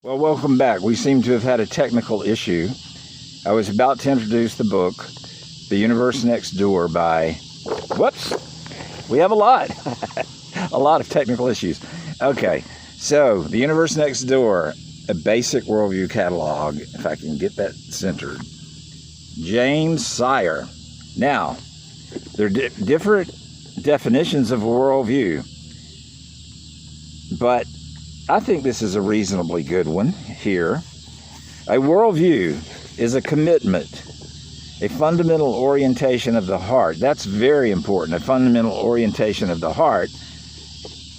Well, welcome back. We seem to have had a technical issue. I was about to introduce the book, The Universe Next Door by... Whoops! We have a lot. A lot of technical issues. Okay, so The Universe Next Door, a basic worldview catalog, if I can get that centered. James Sire. Now, there are different definitions of a worldview, but I think this is a reasonably good one here. A worldview is a commitment, a fundamental orientation of the heart. That's very important, a fundamental orientation of the heart.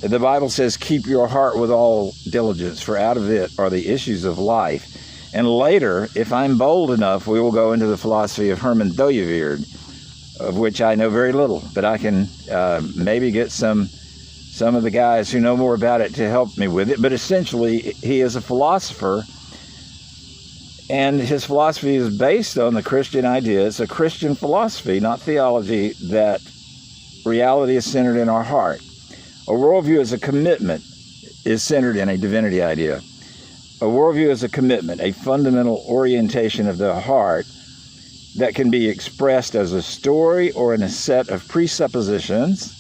The Bible says, keep your heart with all diligence, for out of it are the issues of life. And later, if I'm bold enough, we will go into the philosophy of Herman Doyeweerd, of which I know very little, but I can maybe get some of the guys who know more about it to help me with it. But essentially, he is a philosopher, and his philosophy is based on the Christian idea. It's a Christian philosophy, not theology, that reality is centered in our heart. A worldview is a commitment, is centered in a divinity idea. A worldview is a commitment, a fundamental orientation of the heart that can be expressed as a story or in a set of presuppositions.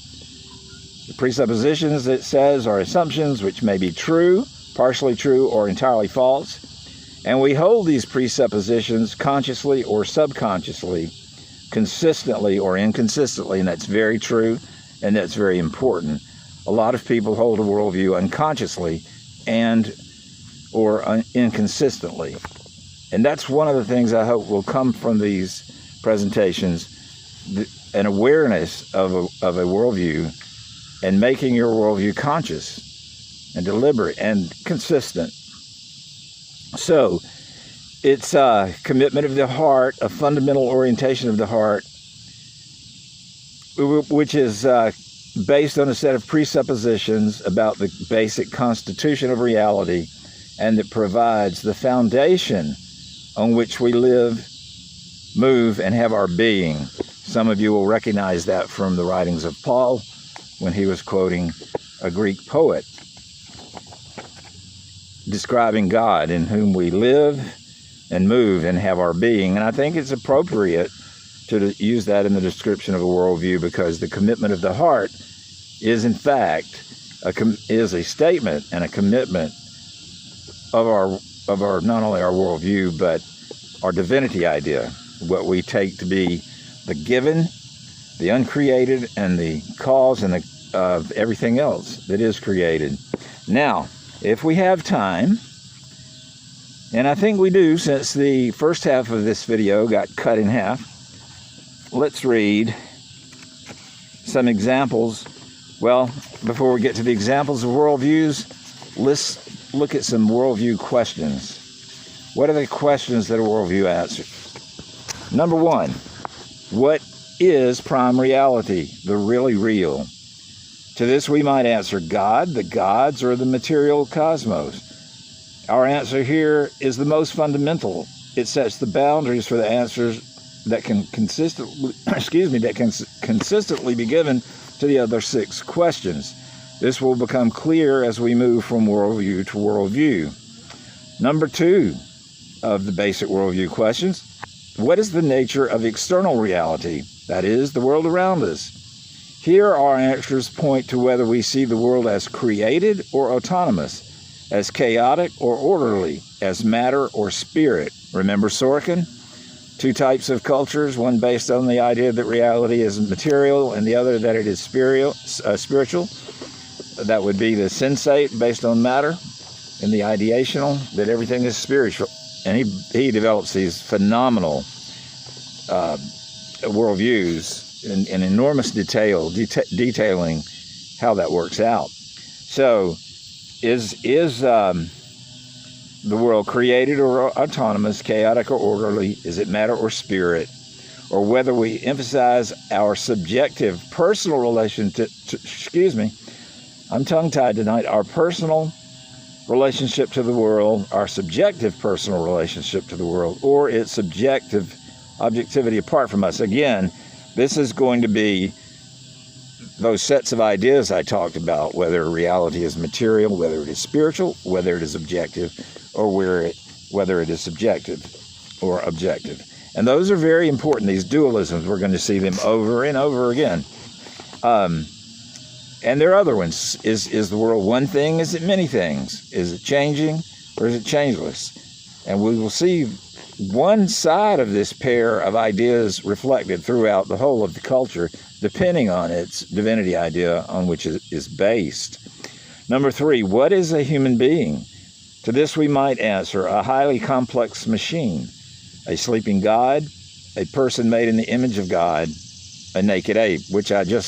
The presuppositions, it says, are assumptions which may be true, partially true, or entirely false. And we hold these presuppositions consciously or subconsciously, consistently or inconsistently, and that's very true, and that's very important. A lot of people hold a worldview unconsciously or inconsistently. And that's one of the things I hope will come from these presentations, an awareness of a worldview, and making your worldview conscious and deliberate and consistent. So it's a commitment of the heart, a fundamental orientation of the heart, which is based on a set of presuppositions about the basic constitution of reality, and that provides the foundation on which we live, move, and have our being. Some of you will recognize that from the writings of Paul, when he was quoting a Greek poet describing God, in whom we live and move and have our being. And I think it's appropriate to use that in the description of a worldview, because the commitment of the heart is, in fact, is a statement and a commitment of our not only our worldview, but our divinity idea, what we take to be the given, the uncreated, and the cause and of everything else that is created. Now, if we have time, and I think we do, since the first half of this video got cut in half, let's read some examples. Well, before we get to the examples of worldviews, let's look at some worldview questions. What are the questions that a worldview answers? Number one, what is prime reality, the really real? To this we might answer God, the gods, or the material cosmos. Our answer here is the most fundamental. It sets the boundaries for the answers that can consistently, consistently be given to the other six questions. This will become clear as we move from worldview to worldview. Number two of the basic worldview questions: what is the nature of external reality? That is, the world around us. Here our answers point to whether we see the world as created or autonomous, as chaotic or orderly, as matter or spirit. Remember Sorkin? Two types of cultures, one based on the idea that reality is material and the other that it is spiritual. That would be the sensate, based on matter, and the ideational, that everything is spiritual. And he develops these phenomenal worldviews in enormous detail, detailing how that works out. So, is the world created or autonomous, chaotic or orderly? Is it matter or spirit? Or whether we emphasize our subjective personal relationship to, I'm tongue-tied tonight, our personal relationship to the world, our subjective personal relationship to the world, or its subjective objectivity apart from us. Again, this is going to be those sets of ideas I talked about, whether reality is material, whether it is spiritual, whether it is objective, or whether it is subjective or objective. And those are very important, these dualisms. We're going to see them over and over again. And there are other ones. Is the world one thing? Is it many things? Is it changing or is it changeless? And we will see one side of this pair of ideas reflected throughout the whole of the culture, depending on its divinity idea on which it is based. Number 3, what is a human being? To this we might answer, a highly complex machine, a sleeping God, a person made in the image of God, a naked ape, which I just